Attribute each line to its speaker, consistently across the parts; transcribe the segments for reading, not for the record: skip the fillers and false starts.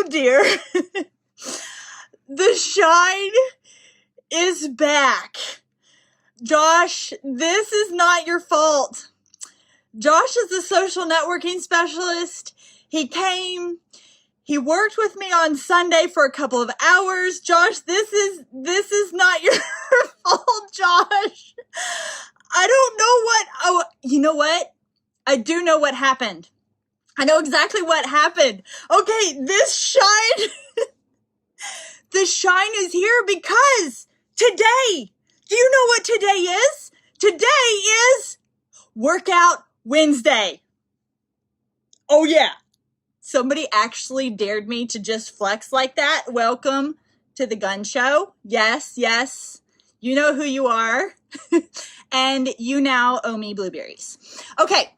Speaker 1: dear. The shine is back. Josh, this is not your fault. Josh is a social networking specialist. He came, he worked with me on Sunday for a couple of hours. Josh, this is not your fault, Josh. I don't know what, oh, you know what? I do know what happened. I know exactly what happened. Okay, this shine, the shine is here because today, do you know what today is? Today is Workout Wednesday. Oh yeah. Somebody actually dared me to just flex like that. Welcome to the gun show. Yes, yes. You know who you are. And you now owe me blueberries. Okay.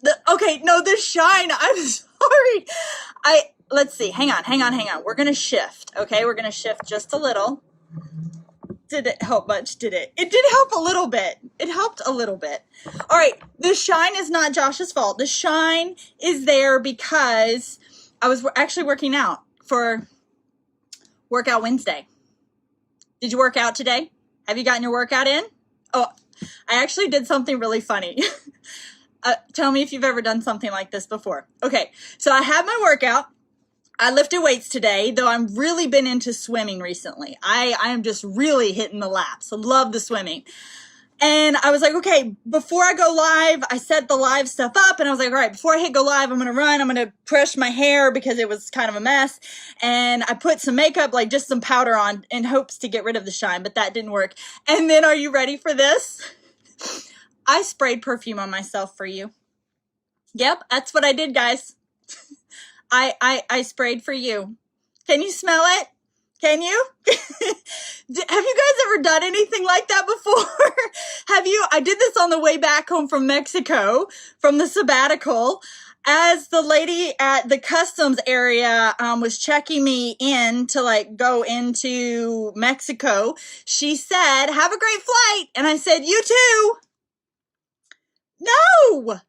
Speaker 1: The shine. I'm sorry. Let's see. Hang on. We're going to shift. Okay. We're going to shift just a little. Did it help much? Did it? It did help a little bit. It helped a little bit. All right. The shine is not Josh's fault. The shine is there because I was actually working out for Workout Wednesday. Did you work out today? Have you gotten your workout in? Oh, I actually did something really funny. Tell me if you've ever done something like this before. Okay. So I had my workout. I lifted weights today, though I've really been into swimming recently. I am just really hitting the laps. I love the swimming. And I was like, okay, before I go live, I set the live stuff up and I was like, all right, before I hit go live, I'm going to run. I'm going to brush my hair because it was kind of a mess. And I put some makeup, like just some powder on in hopes to get rid of the shine, but that didn't work. And then are you ready for this? I sprayed perfume on myself for you. Yep, that's what I did, guys. I sprayed for you. Can you smell it? Can you? Have you guys ever done anything like that before? I did this on the way back home from Mexico, from the sabbatical. As the lady at the customs area was checking me in to like go into Mexico, she said, have a great flight. And I said, you too. No.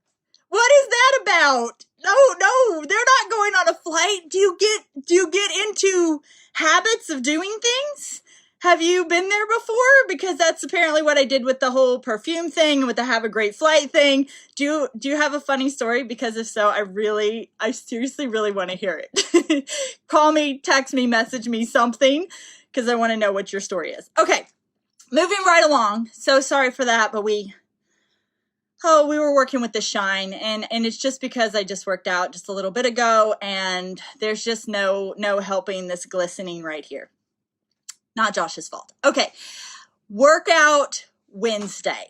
Speaker 1: What is that about? No, they're not going on a flight. Do you get into habits of doing things? Have you been there before? Because that's apparently what I did with the whole perfume thing and with the have a great flight thing. Do you have a funny story? Because if so, I seriously really want to hear it. Call me, text me, message me something, because I want to know what your story is. Okay, moving right along. So sorry for that, but we were working with the shine, and it's just because I just worked out just a little bit ago, and there's just no helping this glistening right here. Not Josh's fault. Okay, Workout Wednesday.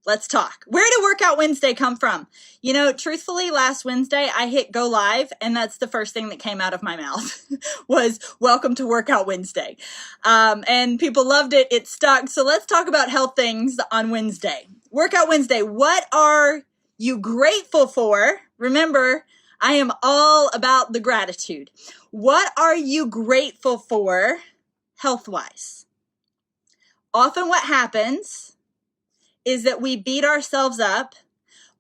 Speaker 1: Let's talk. Where did Workout Wednesday come from? You know, truthfully, last Wednesday, I hit go live, and that's the first thing that came out of my mouth was welcome to Workout Wednesday. And people loved it. It stuck. So let's talk about health things on Wednesday. Workout Wednesday. What are you grateful for? Remember, I am all about the gratitude. What are you grateful for health-wise? Often what happens is that we beat ourselves up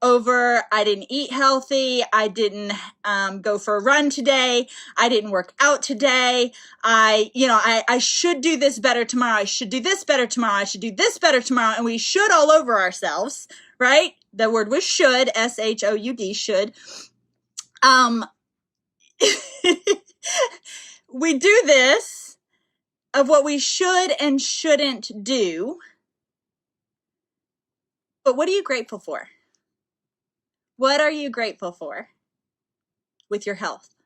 Speaker 1: over, I didn't eat healthy, I didn't go for a run today, I didn't work out today, I should do this better tomorrow, I should do this better tomorrow, I should do this better tomorrow, and we should all over ourselves, right? The word was should, S-H-O-U-D, should. We do this of what we should and shouldn't do, but what are you grateful for? What are you grateful for with your health?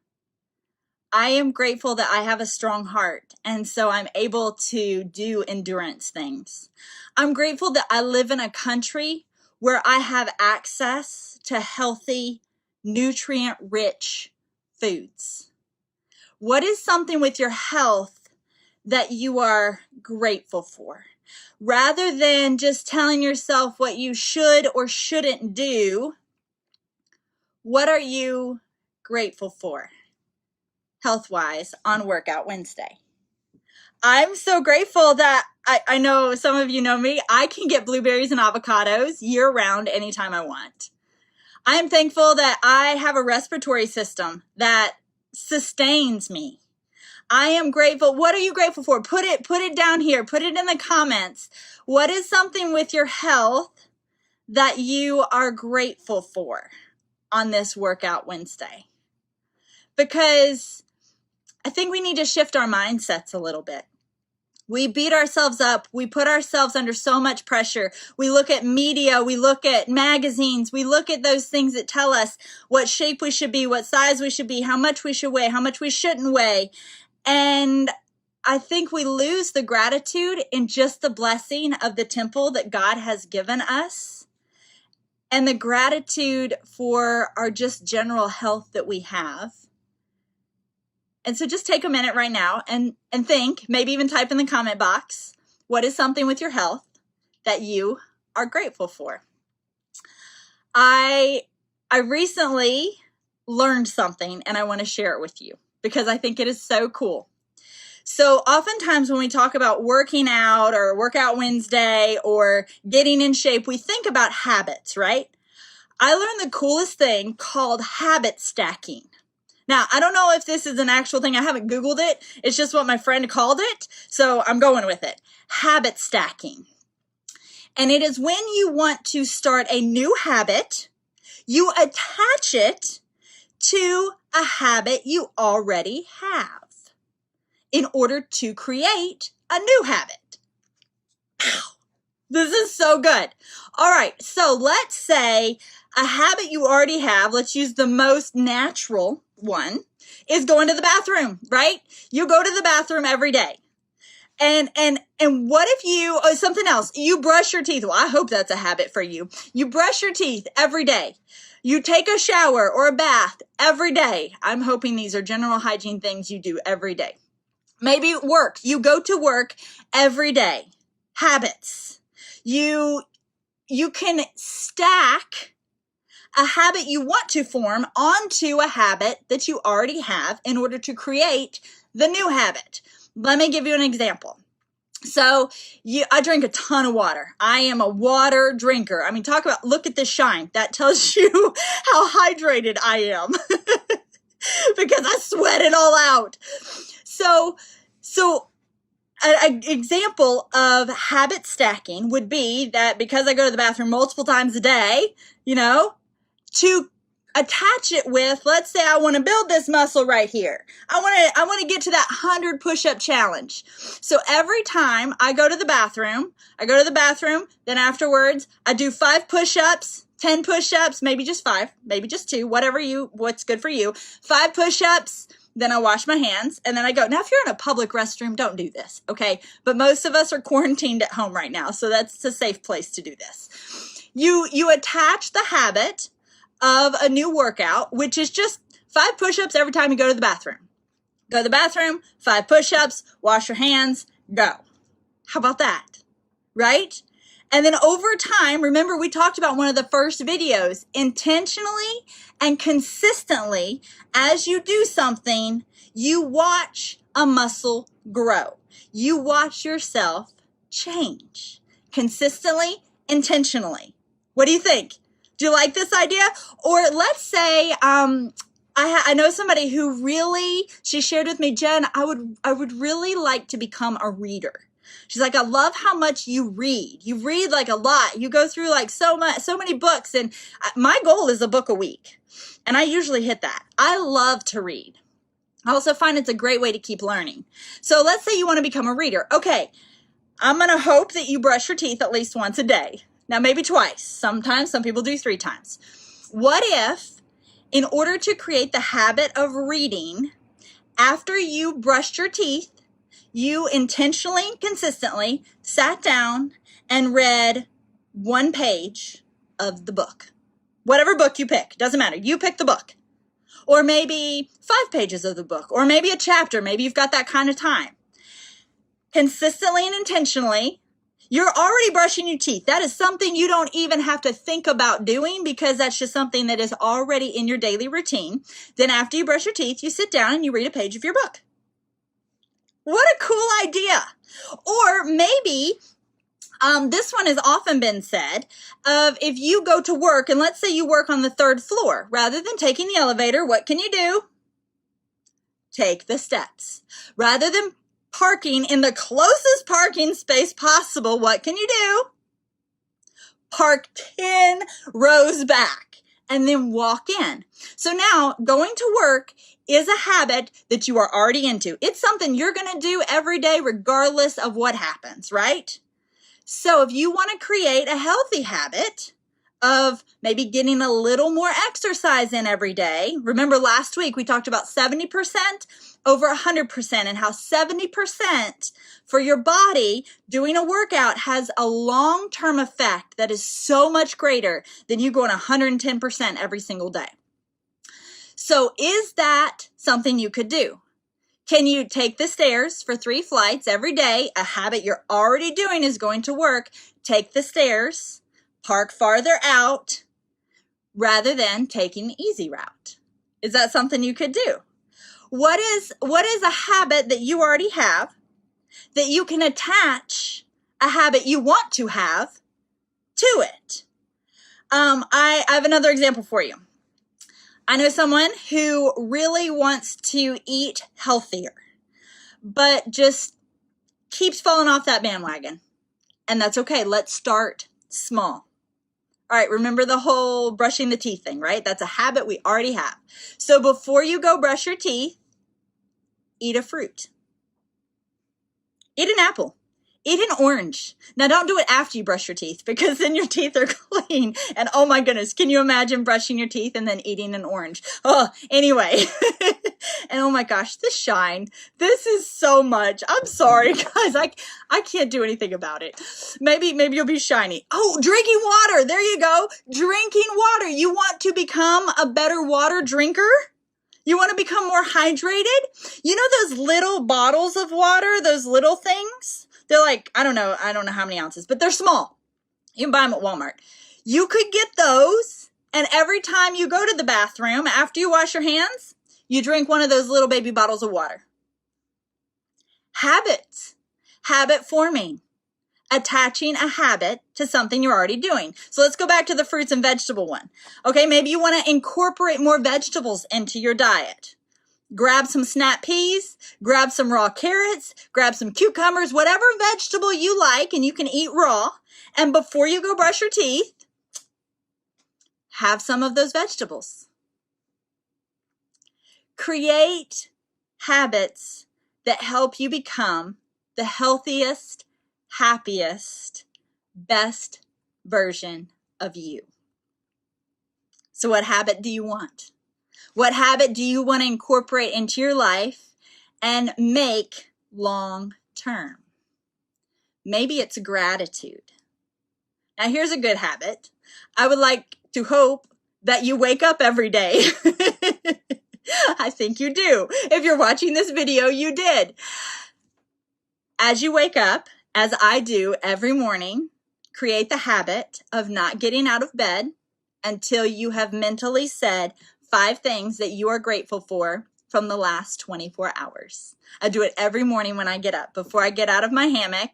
Speaker 1: I am grateful that I have a strong heart, and so I'm able to do endurance things. I'm grateful that I live in a country where I have access to healthy, nutrient-rich foods. What is something with your health that you are grateful for? Rather than just telling yourself what you should or shouldn't do, what are you grateful for health-wise on Workout Wednesday? I'm so grateful that I know some of you know me. I can get blueberries and avocados year-round anytime I want. I am thankful that I have a respiratory system that sustains me. I am grateful. What are you grateful for? Put it down here. Put it in the comments. What is something with your health that you are grateful for on this Workout Wednesday? Because I think we need to shift our mindsets a little bit. We beat ourselves up. We put ourselves under so much pressure. We look at media. We look at magazines. We look at those things that tell us what shape we should be, what size we should be, how much we should weigh, how much we shouldn't weigh. And I think we lose the gratitude in just the blessing of the temple that God has given us and the gratitude for our just general health that we have. And so just take a minute right now and think, maybe even type in the comment box, what is something with your health that you are grateful for? I recently learned something and I want to share it with you because I think it is so cool. So oftentimes when we talk about working out or Workout Wednesday or getting in shape, we think about habits, right? I learned the coolest thing called habit stacking. Now, I don't know if this is an actual thing. I haven't Googled it. It's just what my friend called it. So I'm going with it. Habit stacking. And it is when you want to start a new habit, you attach it to a habit you already have in order to create a new habit. This is so good. All right. So let's say a habit you already have, let's use the most natural one, is going to the bathroom, right? You go to the bathroom every day. And what if you, something else, you brush your teeth? Well, I hope that's a habit for you. You brush your teeth every day. You take a shower or a bath every day. I'm hoping these are general hygiene things you do every day. Maybe work. You go to work every day. Habits. You can stack a habit you want to form onto a habit that you already have in order to create the new habit. Let me give you an example. So I drink a ton of water. I am a water drinker. I mean, look at this shine. That tells you how hydrated I am because I sweat it all out. So an example of habit stacking would be that because I go to the bathroom multiple times a day, to attach it with, let's say I want to build this muscle right here. I want to get to that 100 push-up challenge. So every time I go to the bathroom, then afterwards I do 5 push-ups, 10 push-ups, maybe just 5, maybe just 2, what's good for you. 5 push-ups, then I wash my hands, and then I go. Now, if you're in a public restroom, don't do this, okay? But most of us are quarantined at home right now, so that's a safe place to do this. You attach the habit of a new workout, which is just 5 push-ups every time you go to the bathroom. Go to the bathroom, 5 push-ups, wash your hands, go. How about that? Right? And then over time, remember we talked about one of the first videos, intentionally and consistently, as you do something, you watch a muscle grow. You watch yourself change. Consistently, intentionally. What do you think? Do you like this idea? Or let's say, I know somebody who she shared with me, Jen, I would really like to become a reader. She's like, I love how much you read. You read like a lot. You go through like so many books, and my goal is a book a week. And I usually hit that. I love to read. I also find it's a great way to keep learning. So let's say you want to become a reader. Okay, I'm going to hope that you brush your teeth at least once a day. Now, maybe twice. Sometimes some people do 3 times. What if, in order to create the habit of reading, after you brushed your teeth, you intentionally and consistently sat down and read 1 page of the book? Whatever book you pick, doesn't matter. You pick the book. Or maybe 5 pages of the book, or maybe a chapter. Maybe you've got that kind of time. Consistently and intentionally, you're already brushing your teeth. That is something you don't even have to think about doing because that's just something that is already in your daily routine. Then after you brush your teeth, you sit down and you read a page of your book. What a cool idea. Or maybe this one has often been said of if you go to work and let's say you work on the 3rd floor, rather than taking the elevator, what can you do? take the steps. Rather than parking in the closest parking space possible, what can you do? Park 10 rows back and then walk in. So now going to work is a habit that you are already into. It's something you're going to do every day regardless of what happens, right? So if you want to create a healthy habit of maybe getting a little more exercise in every day. Remember last week we talked about 70% over 100% and how 70% for your body doing a workout has a long-term effect that is so much greater than you going 110% every single day. So is that something you could do? Can you take the stairs for 3 flights every day? A habit you're already doing is going to work. Take the stairs, park farther out, rather than taking the easy route. Is that something you could do? What is a habit that you already have that you can attach a habit you want to have to it? I have another example for you. I know someone who really wants to eat healthier, but just keeps falling off that bandwagon. And that's okay. Let's start small. All right, remember the whole brushing the teeth thing, right? That's a habit we already have. So before you go brush your teeth, eat a fruit. Eat an apple. Eat an orange. Now don't do it after you brush your teeth because then your teeth are clean. And oh my goodness, can you imagine brushing your teeth and then eating an orange? Oh, anyway. And oh my gosh, this shine. This is so much. I'm sorry, guys. I can't do anything about it. Maybe you'll be shiny. Oh, drinking water. There you go. Drinking water. You want to become a better water drinker? You want to become more hydrated? You know those little bottles of water, those little things? They're like, I don't know how many ounces, but they're small. You can buy them at Walmart. You could get those, and every time you go to the bathroom, after you wash your hands, you drink one of those little baby bottles of water. Habits. Habit forming. Attaching a habit to something you're already doing. So let's go back to the fruits and vegetable one. Okay, maybe you want to incorporate more vegetables into your diet. Grab some snap peas, grab some raw carrots, grab some cucumbers, whatever vegetable you like and you can eat raw. And before you go brush your teeth, have some of those vegetables. Create habits that help you become the healthiest, happiest, best version of you. So what habit do you want? What habit do you want to incorporate into your life and make long term? Maybe it's gratitude. Now here's a good habit. I would like to hope that you wake up every day. I think you do. If you're watching this video, you did. As you wake up, as I do every morning, create the habit of not getting out of bed until you have mentally said 5 things that you are grateful for from the last 24 hours. I do it every morning when I get up. Before I get out of my hammock,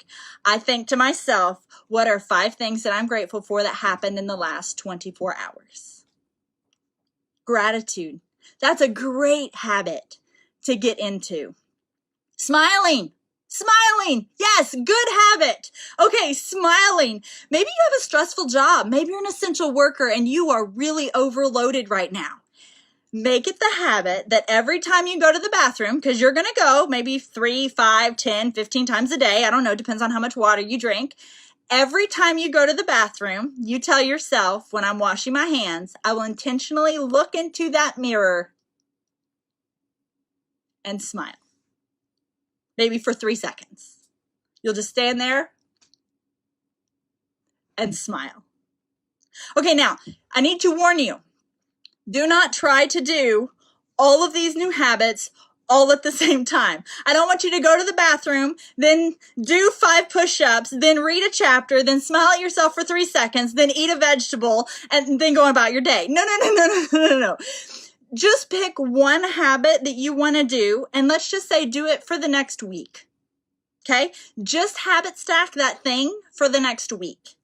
Speaker 1: I think to myself, what are 5 things that I'm grateful for that happened in the last 24 hours? Gratitude. That's a great habit to get into. Smiling. Smiling. Yes, good habit. Okay, smiling. Maybe you have a stressful job. Maybe you're an essential worker and you are really overloaded right now. Make it the habit that every time you go to the bathroom, because you're going to go maybe 3, 5, 10, 15 times a day. I don't know, depends on how much water you drink. Every time you go to the bathroom, you tell yourself, when I'm washing my hands, I will intentionally look into that mirror and smile. Maybe for 3 seconds. You'll just stand there and smile. Okay, now, I need to warn you. Do not try to do all of these new habits all at the same time. I don't want you to go to the bathroom, then do 5 push-ups, then read a chapter, then smile at yourself for 3 seconds, then eat a vegetable, and then go about your day. No. Just pick one habit that you want to do, and let's just say do it for the next week. Okay? Just habit stack that thing for the next week.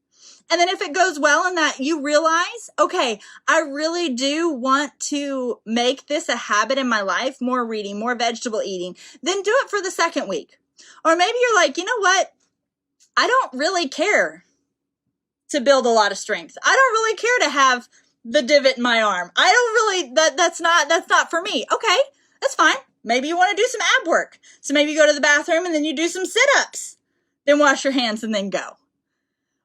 Speaker 1: And then if it goes well and that you realize, okay, I really do want to make this a habit in my life, more reading, more vegetable eating, then do it for the second week. Or maybe you're like, you know what? I don't really care to build a lot of strength. I don't really care to have the divot in my arm. I don't really, that's not for me. Okay, that's fine. Maybe you want to do some ab work. So maybe you go to the bathroom and then you do some sit-ups, then wash your hands and then go.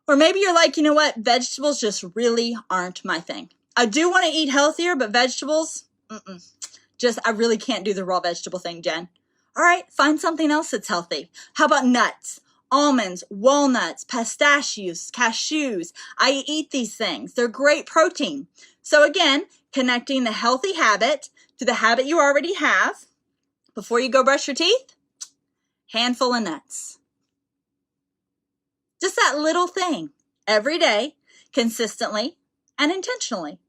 Speaker 1: Or maybe you're like, you know what? Vegetables just really aren't my thing. I do want to eat healthier, but vegetables, I really can't do the raw vegetable thing, Jen. All right, find something else that's healthy. How about nuts, almonds, walnuts, pistachios, cashews? I eat these things. They're great protein. So again, connecting the healthy habit to the habit you already have. Before you go brush your teeth, handful of nuts. Just that little thing, every day, consistently and intentionally.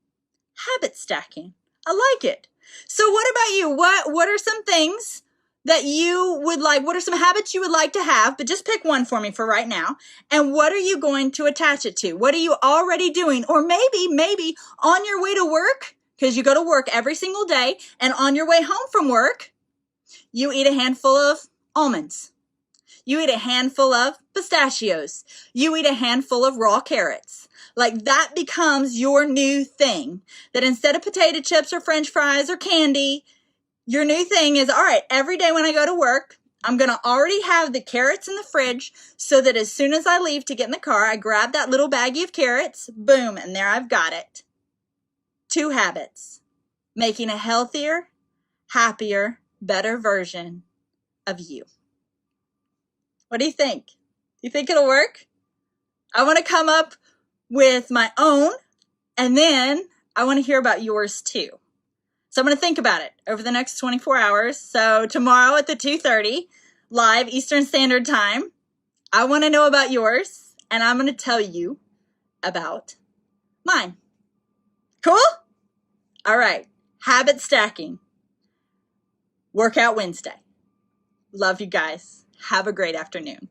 Speaker 1: Habit stacking. I like it. So what about you? What are some things that you would like? What are some habits you would like to have? But just pick one for me for right now. And what are you going to attach it to? What are you already doing? Or maybe on your way to work, because you go to work every single day, and on your way home from work, you eat a handful of almonds. You eat a handful of pistachios. You eat a handful of raw carrots. Like that becomes your new thing. That instead of potato chips or French fries or candy, your new thing is, all right, every day when I go to work, I'm going to already have the carrots in the fridge so that as soon as I leave to get in the car, I grab that little baggie of carrots, boom, and there I've got it. 2 habits. Making a healthier, happier, better version of you. What do you think? Do you think it'll work? I want to come up with my own, and then I want to hear about yours too. So I'm going to think about it over the next 24 hours. So tomorrow at the 2:30 live Eastern Standard Time, I want to know about yours, and I'm going to tell you about mine. Cool? All right. Habit stacking. Workout Wednesday. Love you guys. Have a great afternoon.